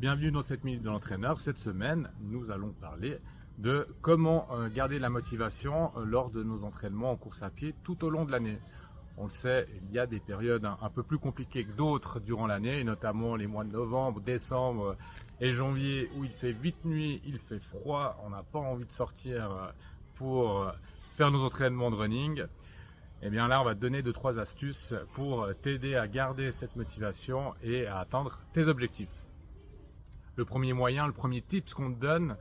Bienvenue dans cette minute de l'entraîneur. Cette semaine, nous allons parler de comment garder la motivation lors de nos entraînements en course à pied tout au long de l'année. On le sait, il y a des périodes un peu plus compliquées que d'autres durant l'année, notamment les mois de novembre, décembre et janvier où il fait vite nuit, il fait froid, on n'a pas envie de sortir pour faire nos entraînements de running. Et bien là, on va te donner 2-3 astuces pour t'aider à garder cette motivation et à atteindre tes objectifs. Le premier moyen, le premier tip qu'on te donne,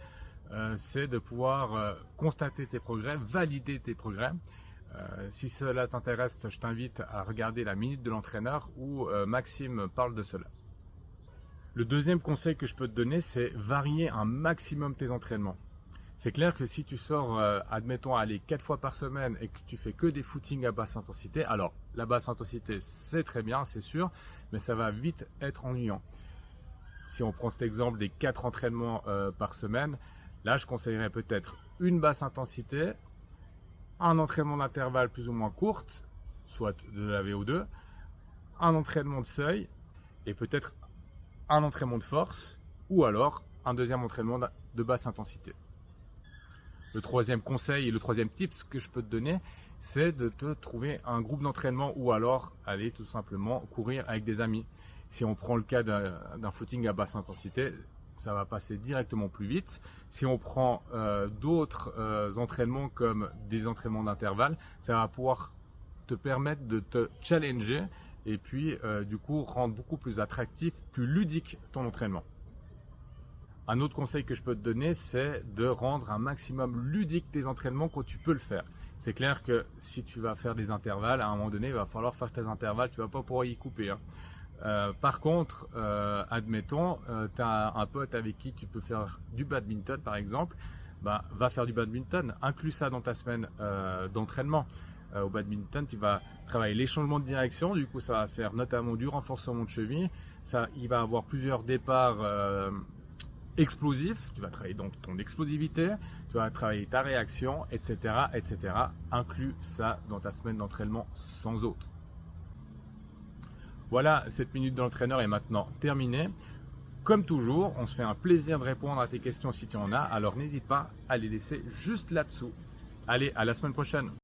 c'est de pouvoir constater tes progrès, valider tes progrès. Si cela t'intéresse, je t'invite à regarder la minute de l'entraîneur où Maxime parle de cela. Le deuxième conseil que je peux te donner, c'est varier un maximum tes entraînements. C'est clair que si tu sors, admettons, aller 4 fois par semaine et que tu fais que des footings à basse intensité, alors la basse intensité c'est très bien, c'est sûr, mais ça va vite être ennuyant. Si on prend cet exemple des 4 entraînements par semaine, là je conseillerais peut-être une basse intensité, un entraînement d'intervalle plus ou moins courte, soit de la VO2, un entraînement de seuil et peut-être un entraînement de force ou alors un deuxième entraînement de basse intensité. Le troisième conseil et le troisième tip que je peux te donner, c'est de te trouver un groupe d'entraînement ou alors aller tout simplement courir avec des amis. Si on prend le cas d'un footing à basse intensité, ça va passer directement plus vite. Si on prend d'autres entraînements comme des entraînements d'intervalle, ça va pouvoir te permettre de te challenger et puis du coup rendre beaucoup plus attractif, plus ludique ton entraînement. Un autre conseil que je peux te donner, c'est de rendre un maximum ludique tes entraînements quand tu peux le faire. C'est clair que si tu vas faire des intervalles, à un moment donné, il va falloir faire tes intervalles, tu ne vas pas pouvoir y couper, hein. Par contre, admettons, tu as un pote avec qui tu peux faire du badminton par exemple, va faire du badminton, inclus ça dans ta semaine d'entraînement. Au badminton, tu vas travailler les changements de direction, du coup ça va faire notamment du renforcement de cheville, il va avoir plusieurs départs explosifs, tu vas travailler donc ton explosivité, tu vas travailler ta réaction, etc. etc. Inclus ça dans ta semaine d'entraînement sans autre. Voilà, cette minute de l'entraîneur est maintenant terminée. Comme toujours, on se fait un plaisir de répondre à tes questions si tu en as, alors n'hésite pas à les laisser juste là-dessous. Allez, à la semaine prochaine.